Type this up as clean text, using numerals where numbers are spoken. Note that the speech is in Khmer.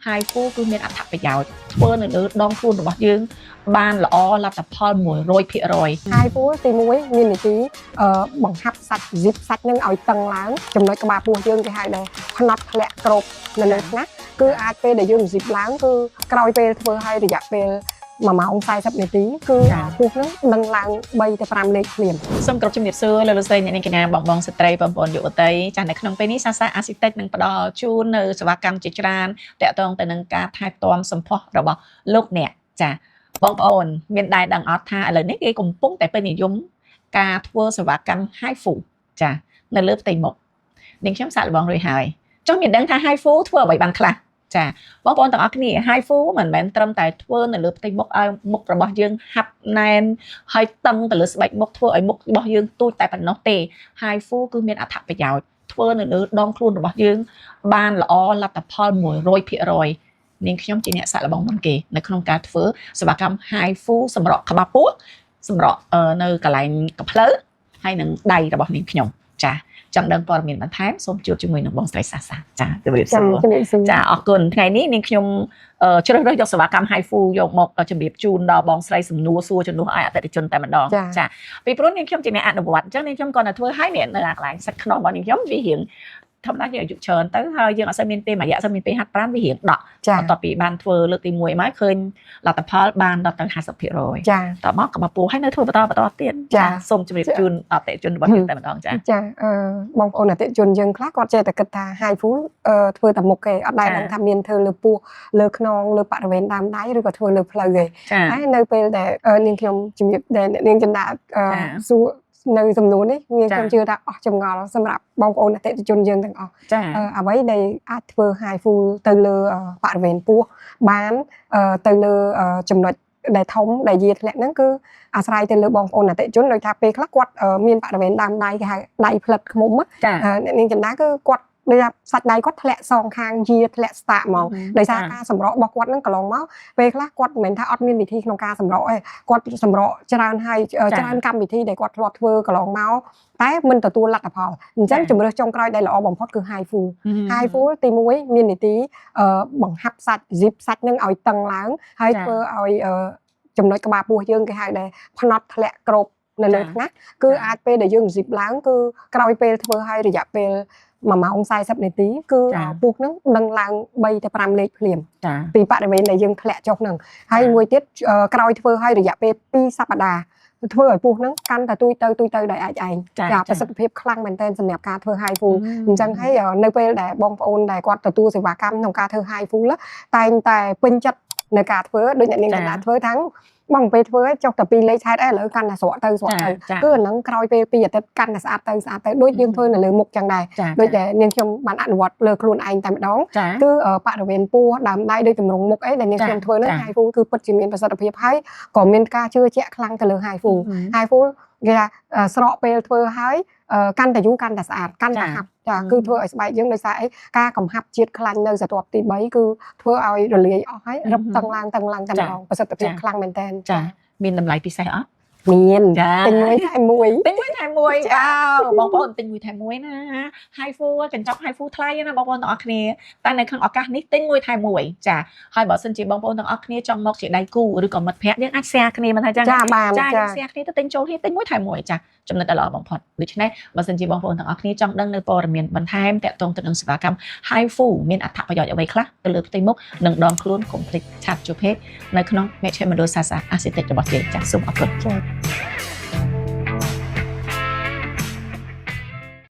hai phú គឺមានអត្ថប្រយោជន៍ធ្វើនៅលើដងខ្លួនរបស់យើងបានល្អលទ្ធផល 100% hai phú ទី1មាននីតិបង្ហាត់សាច់ zip សាច់នឹងឲ្យតឹងឡើងចំណុចក្បាលពោះយើងគេហៅថាផ្នត់ធ្លាក់ក្របនៅលើថ្នាក់គឺអាចពេលដែលយើង zip ឡើងគឺក្រោយពេលធ្វើឲ្យរយៈពេល1ម៉ោង40នាទីគឺពោះហ្នឹងនឹងឡើង3ទៅ5លេខភ្លាម សូមគោរពជំរាបសួរលោកលោកស្រីអ្នកនាងកញ្ញាបងស្ត្រីបងប្អូនយុវតីចាស់នៅក្នុងពេលនេះសាសាអាស៊ីតិចនឹងផ្ដល់ជូននៅសេវាកម្មជាច្រើនតាក់ទងទៅនឹងការថែទាំសម្ផស្សរបស់លោកអ្នកចាបងប្អូនមានដែរដឹងអត់ថាឥឡូវនេះគេកំពុងតែពេញនិយមការធ្វើសេវាកម្ម HIFU ចានៅលើផ្ទៃមុខនាងខ្ញុំសាកល្បងរួចហើយចង់មានដឹងថា HIFU ធ្វើអ្វីបានខ្លះចាបងប្អូនទាំងអស់គ្នា HIFU មិនមែនត្រឹមតែធ្វើនៅលើផ្ទៃមុខឲ្យមុខរបស់យើងហាប់ណែនហើយតឹងទៅលើស្បែកមុខធ្វើឲ្យមុខរបស់យើងទូចតែប៉ុណ្ណោះទេ HIFU គឺមានអត្ថប្រយោជន៍ធ្វើនៅលើដងខ្លួនរបស់យើងបានល្អលទ្ធផល 100% នាងខ្ញុំជាអ្នកសាកល្បងមុនគេនៅក្នុងការធ្វើសេវាកម្ម HIFU សម្រាប់ក្បាលពោះសម្រាប់នៅកន្លែងកភ្លើហើយនឹងដៃរបស់នាងខ្ញុំចាចង់ដឹងព័ត៌មានបន្ថែមសូមជួបជាមួយនឹងបងស្រីសាសាចាជម្រាបសួរចាអរគុណថ្ងៃនេះនាងខ្ញុំជ្រើសរើសយកសេវាកម្ម HIFU យកមកជម្រាបជូនដល់បងស្រីសំណួរសួរជំនួសឲ្យអតិថិជនតែម្ដងចាពីព្រោះនាងខ្ញុំជាអ្នកអនុវត្តអញ្ចឹងនាងខ្ញុំគាត់តែធ្វើឲ្យអ្នកនៅកន្លែងសាច់ខ្នោះរបស់នាងខ្ញុំវារៀងធម្មតាយើងអាយុច្រើនទៅហើយយើងអត់សូវមានពេលមួយរយៈសូវមានពេលហាត់ប្រាណវារៀងដកបន្ទាប់ពីបានធ្វើលើកទី1មកឃើញលទ្ធផលបានដល់ទៅ 50% ចាតបមកក៏មកពោះហើយនៅធ្វើបន្តទៀតចាសូមជម្រាបជូនអតិថិជនរបស់យើងតែម្ដងចាបងប្អូនអតិថិជនយើងខ្លះគាត់ចេះតែគិតថា HIFU ធ្វើតែមុខគេអត់ដែលដឹងថាមានធ្វើលើពោះលើខ្នងលើបរិវេណដើមដៃឬក៏ធ្វើលើផ្លូវទេហើយនៅពេលដែលនាងខ្ញុំជំរាបដែលនាងចិន្តាសួរនៅសំណួរនេះនាងខ្ញុំជឿថាអស់ចម្ងល់សម្រាប់បងប្អូនអតិថិជនយើងទាំងអស់អ្វីដែលអាចធ្វើ HIFU ទៅលើបរិវេណពោះបានទៅលើចំណុចដែលធំដែលយាធ្លាក់ហ្នឹងគឺអាស្រ័យទៅលើបងប្អូនអតិថិជនដោយថាពេលខ្លះគាត់មានបរិវេណដើមដៃគេហៅដៃផ្លិតឃ្មុំអ្នកនាងចិន្តាគឺគាត់ដូចថាសាច់ដៃគាត់ធ្លាក់សងខាងយាធ្លាក់ស្តាក់ហ្មងដោយសារការសម្រករបស់គាត់ហ្នឹងកន្លងមកពេលខ្លះគាត់មិនមែនថាអត់មានវិធីក្នុងការសម្រកទេគាត់សម្រកច្រើនហើយច្រើនកម្មវិធីដែលគាត់ធ្លាប់ធ្វើកន្លងមកតែមិនទទួលលទ្ធផលអញ្ចឹងជំរើសចុងក្រោយដែលល្អបំផុតគឺ HIFU HIFU ទី1មាននីតិបង្ហាត់សាច់ zip សាច់ហ្នឹងឲ្យតឹងឡើងហើយធ្វើឲ្យចំណុចក្បាលពោះយើងគេហៅថាផ្នត់ធ្លាក់ក្របនៅលើថ្នាក់គឺអាចពេលដែលយើង zip ឡើងគឺក្រោយពេលធ្វើឲ្យរយៈពេល1ម៉ោង40នាទីគឺពោះហ្នឹងនឹងឡើង3ទៅ5លេខភ្លាមពីបរិវេណដែលយើងធ្លាក់ចុះហ្នឹងហើយមួយទៀតក្រោយធ្វើឲ្យរយៈពេល2សប្តាហ៍ធ្វើឲ្យពោះហ្នឹងកាន់តែទួយទៅដោយអាចឯងចាប្រសិទ្ធភាពខ្លាំងមែនទែនសម្រាប់ការធ្វើ HIFU អញ្ចឹងហើយនៅពេលដែលបងប្អូនដែលគាត់ទទួលសេវាកម្មក្នុងការធ្វើ HIFU តែងតែពេញចិត្តនៅការធ្វើដូចអ្នកនាងកញ្ញាធ្វើទាំងបងពេលធ្វើចុះតែ2លេខហេតុអីឥឡូវកាន់តែស្រកទៅគឺអាហ្នឹងក្រោយពេល2អាទិត្យកាន់តែស្អាតទៅដូចយើងធ្វើនៅលើមុខចឹងដែរដូចដែលនាងខ្ញុំបានអនុវត្តលើខ្លួនឯងតែម្ដងគឺបរិវេណពោះដើមដៃដូចទម្រង់មុខអីដែលនាងខ្ញុំធ្វើហ្នឹង HIFU គឺពិតជាមានប្រសិទ្ធភាពហើយក៏មានការជឿជាក់ខ្លាំងទៅលើ HIFU គេថាស្រកពេលធ្វើហើយកាន់តែយូរកាន់តែស្អាតកាន់តែហាប់ចាគឺធ្វើឲ្យស្បែកយើងដោយសារអីការកំហាប់ជាតិខ្លាញ់នៅសតវត្សទី3គឺធ្វើឲ្យរលាយអស់ហើយរឹបតឹងឡើងតែម្ដងប្រសិទ្ធភាពខ្លាំងមែនតើចាមានតម្លៃពិសេសអត់មានទិញមួយថែមមួយបងប្អូនទិញមួយថែមមួយណា HIFU កញ្ចប់ HIFU ថ្លៃណាបងប្អូនទាំងអស់គ្នាតែនៅក្នុងឱកាសនេះទិញមួយថែមមួយចាហើយបើសិនជាបងប្អូនទាំងអស់គ្នាចង់មកជាដៃគូឬក៏មិត្តភ័ក្តិយើងអាច share គ្នាមិនថាចឹងចាបានចា share គ្នាទៅទិញចូលគ្នាទិញមួយថែមមួយចាចំណុចដ៏ល្អបំផុតដូច្នេះបើសិនជាបងប្អូនទាំងអស់គ្នាចង់ដឹងនៅព័ត៌មានបន្ថែមតាក់ទងទៅនឹងសេវាកម្ម HIFU មានអត្ថប្រយោជន៍អ្វីខ្លះទៅលើផ្ទៃមុខនិងដងខ្លួន complete ឆាប់ជួបភេទនៅក្នុងមជ្ឈមណ្ឌលសាសាអាស៊ីតិចរបស់យើងចាសូមអរគុណ